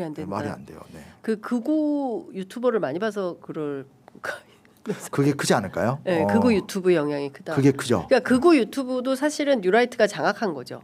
안 된다. 말이 안 돼요. 네. 그 극우 유튜버를 많이 봐서 그럴까? 그게 크지 않을까요? 네, 극우 유튜브 영향이 크다. 그게 크죠. 그러니까 극우 유튜브도 사실은 뉴라이트가 장악한 거죠.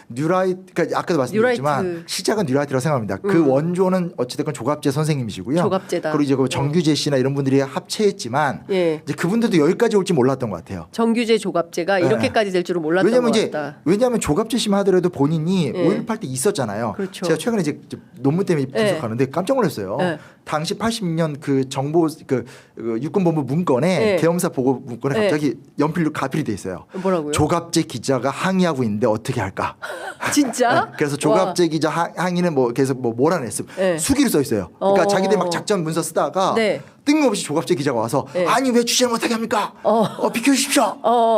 뉴라이트, 그러니까 아까도 말씀드렸지만 뉴라이트. 시작은 뉴라이트라고 생각합니다. 그 원조는 어찌됐건 조갑재 선생님이시고요. 조갑재다. 그리고 이제 그 정규재 씨나 이런 분들이 합체했지만 예. 이제 그분들도 여기까지 올지 몰랐던 것 같아요. 정규재 조갑재가 이렇게까지 될 줄은 몰랐던 것 같다. 왜냐하면 조갑재 씨만 하더라도 본인이 예. 5.18 때 있었잖아요. 그렇죠. 제가 최근에 이제 논문 때문에 분석하는데 깜짝 놀랐어요. 예. 당시 80년 그 정보 그 육군본부 문건에 예. 계엄사 보고 문건에 예. 갑자기 연필로 가필이 돼 있어요. 뭐라고요? 조갑재 기자가 항의하고 있는데 어떻게 할까? 진짜? 네, 그래서 조갑재 기자 항의는 뭐 계속 뭐 몰아냈음. 네. 수기로 써 있어요. 그러니까 어. 자기들 막 작전 문서 쓰다가 네. 뜬금없이 조갑재 기자가 와서 네. 아니 왜 취재를 못하게 합니까? 비켜주십시오.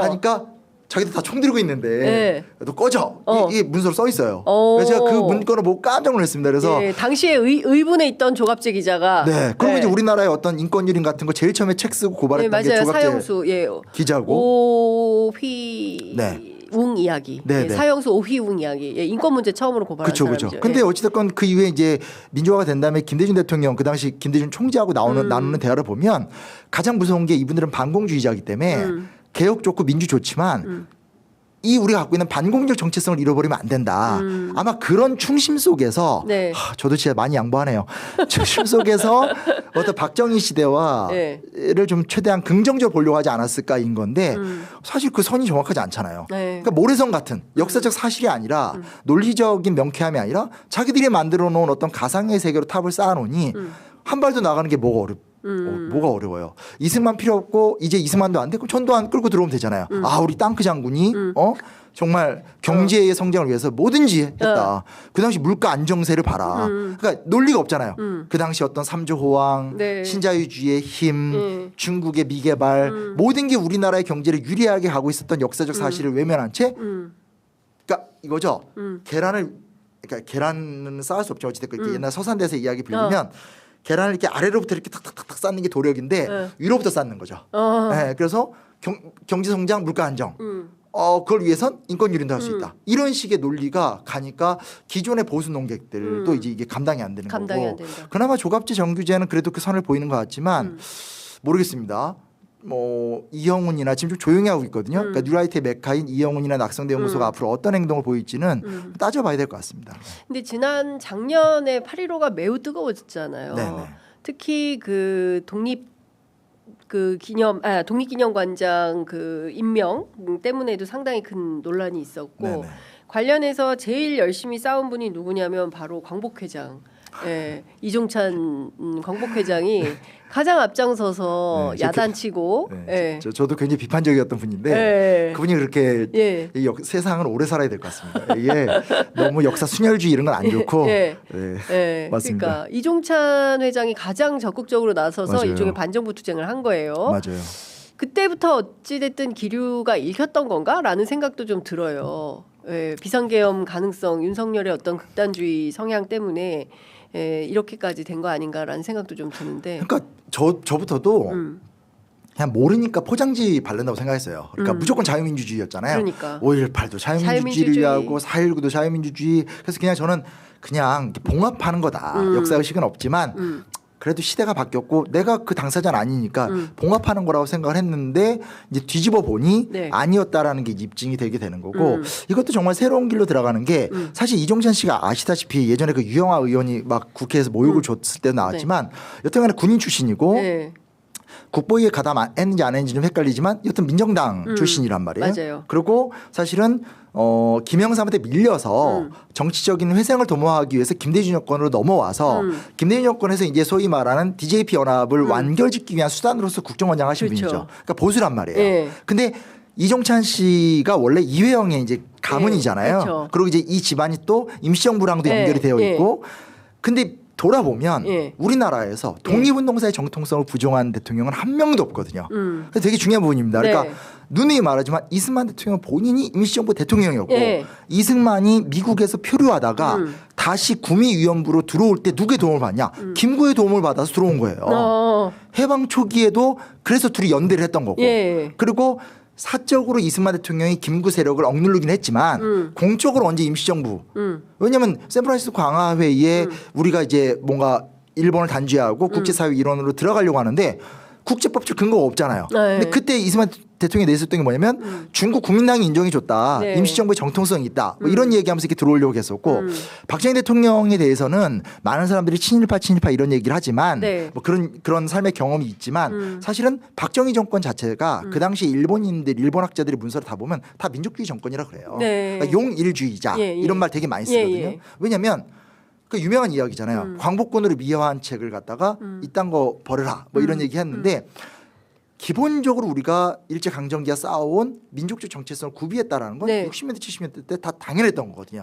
하니까 자기들 다 총 들고 있는데 네. 너 꺼져. 이게 문서로 써 있어요. 어. 그래서 제가 그 문건을 보고 깜짝 놀랐습니다. 그래서 예, 당시에 의분에 있던 조갑재 기자가 네, 그러면 네. 이제 우리나라의 어떤 인권 유린 같은 거 제일 처음에 책 쓰고 고발했던 네, 게 맞아요. 조갑재 사형수 기자고. 오휘웅 네. 이야기. 네, 예, 네. 사형수 오휘웅 이야기. 예, 인권 문제 처음으로 고발한 그렇죠. 사람이죠. 근데 예. 어찌됐건 그 이후에 이제 민주화가 된 다음에 김대중 대통령 그 당시 김대중 총재하고 나누는 대화를 보면 가장 무서운 게 이분들은 반공주의자이기 때문에 개혁 좋고 민주 좋지만 이 우리가 갖고 있는 반공적 정체성을 잃어버리면 안 된다. 아마 그런 충심 속에서 네. 저도 진짜 많이 양보하네요. 충심 속에서 어떤 박정희 시대와를 네. 좀 최대한 긍정적으로 보려고 하지 않았을까인 건데 사실 그 선이 정확하지 않잖아요. 네. 그러니까 모래성 같은 역사적 사실이 아니라 논리적인 명쾌함이 아니라 자기들이 만들어 놓은 어떤 가상의 세계로 탑을 쌓아놓으니 한 발도 나가는 게 뭐가 어려워요. 이승만 필요 없고 이제 이승만도 안 돼. 그럼 전두환 끌고 들어오면 되잖아요. 아 우리 땅크 장군이 정말 경제의 성장을 위해서 뭐든지 했다. 그 당시 물가 안정세를 봐라. 그러니까 논리가 없잖아요. 그 당시 어떤 삼조호왕, 네. 신자유주의의 힘, 중국의 미개발 모든 게 우리나라의 경제를 유리하게 하고 있었던 역사적 사실을 외면한 채 그러니까 이거죠. 그러니까 계란은 쌓을 수 없죠. 어찌됐건 이렇게 옛날 서산대에서 이야기 빌리면 계란을 이렇게 아래로부터 이렇게 탁탁탁탁 쌓는 게 도력인데 위로부터 쌓는 거죠. 네, 그래서 경제 성장, 물가 안정. 그걸 위해선 인권 유린도 할 수 있다. 이런 식의 논리가 가니까 기존의 보수 농객들도 이제 이게 감당이 안 되는 감당이 거고. 안 된다. 그나마 조갑재 정규재는 그래도 그 선을 보이는 것 같지만 모르겠습니다. 뭐 이영훈이나 지금 좀 조용히 하고 있거든요. 그러니까 뉴라이트의 메카인 이영훈이나 낙성대 연구소가 앞으로 어떤 행동을 보일지는 따져봐야 될 것 같습니다. 근데 작년에 8.15가 매우 뜨거워졌잖아요. 네네. 특히 그 독립기념관장 그 임명 때문에도 상당히 큰 논란이 있었고 네네. 관련해서 제일 열심히 싸운 분이 누구냐면 바로 광복회장. 예, 이종찬 광복회장이 가장 앞장서서 네, 야단치고 네, 예. 저도 굉장히 비판적이었던 분인데 예. 그분이 그렇게 예. 세상을 오래 살아야 될 것 같습니다. 이게 너무 역사 순혈주의 이런 건 안 좋고 예. 네, 예. 맞습니다. 그러니까 이종찬 회장이 가장 적극적으로 나서서 맞아요. 일종의 반정부 투쟁을 한 거예요. 맞아요. 그때부터 어찌됐든 기류가 읽혔던 건가라는 생각도 좀 들어요. 예, 비상계엄 가능성, 윤석열의 어떤 극단주의 성향 때문에 이렇게까지 된 거 아닌가라는 생각도 좀 드는데. 그러니까 저부터도 그냥 모르니까 포장지 바른다고 생각했어요. 그러니까 무조건 자유민주주의였잖아요. 그러니까. 5.18도 자유민주주의를 위하고 4.19도 자유민주주의. 그래서 그냥 저는 그냥 봉합하는 거다. 역사의식은 없지만 그래도 시대가 바뀌었고 내가 그 당사자는 아니니까 봉합하는 거라고 생각을 했는데 이제 뒤집어 보니 네. 아니었다라는 게 입증이 되게 되는 거고 이것도 정말 새로운 길로 들어가는 게 사실 이종찬 씨가 아시다시피 예전에 그 유영아 의원이 막 국회에서 모욕을 줬을 때 나왔지만 여튼간에 군인 출신이고 네. 국보위에 가담했는지 안 했는지 좀 헷갈리지만 여튼 민정당 출신이란 말이에요. 맞아요. 그리고 사실은 김영삼한테 밀려서 정치적인 회생을 도모하기 위해서 김대중 여권으로 넘어와서 김대중 여권에서 이제 소위 말하는 DJP 연합을 완결짓기 위한 수단으로서 국정원장 하신 그렇죠. 분이죠. 그러니까 보수란 말이에요. 네. 근데 이종찬 씨가 원래 이회영의 이제 가문이잖아요. 네, 그렇죠. 그리고 이제 이 집안이 또 임시정부랑도 네, 연결이 되어 네. 있고 근데 돌아보면 예. 우리나라에서 독립운동사의 정통성을 부정한 대통령은 한 명도 없거든요. 그래서 되게 중요한 부분입니다. 그러니까 네. 누누이 말하지만 이승만 대통령은 본인이 임시정부 대통령이었고 예. 이승만이 미국에서 표류하다가 다시 구미위원부로 들어올 때 누구의 도움을 받냐? 김구의 도움을 받아서 들어온 거예요. 해방 초기에도 그래서 둘이 연대를 했던 거고 예. 그리고 사적으로 이승만 대통령이 김구 세력을 억누르긴 했지만 공적으로 언제 임시정부 왜냐하면 샌프란시스코 강화회의에 우리가 이제 뭔가 일본을 단죄하고 국제사회 일원으로 들어가려고 하는데 국제법적 근거가 없잖아요. 네. 근데 그때 이승만 대통령이 내세웠던 게 뭐냐면 중국 국민당이 인정해줬다. 네. 임시정부의 정통성이 있다. 뭐 이런 얘기하면서 이렇게 들어오려고 했었고 박정희 대통령에 대해서는 많은 사람들이 친일파 이런 얘기를 하지만 네. 뭐 그런 삶의 경험이 있지만 사실은 박정희 정권 자체가 그 당시 일본 학자들이 문서를 다 보면 다 민족주의 정권이라 그래요. 네. 그러니까 용일주의자 예, 예. 이런 말 되게 많이 쓰거든요. 예, 예. 왜냐하면 그 유명한 이야기잖아요. 광복군으로 미화한 책을 갖다가 이딴 거 버려라 뭐 이런 얘기 했는데 기본적으로 우리가 일제강점기와 쌓아온 민족적 정체성을 구비했다라는 건 네. 60년대 70년대 때 다 당연했던 거거든요.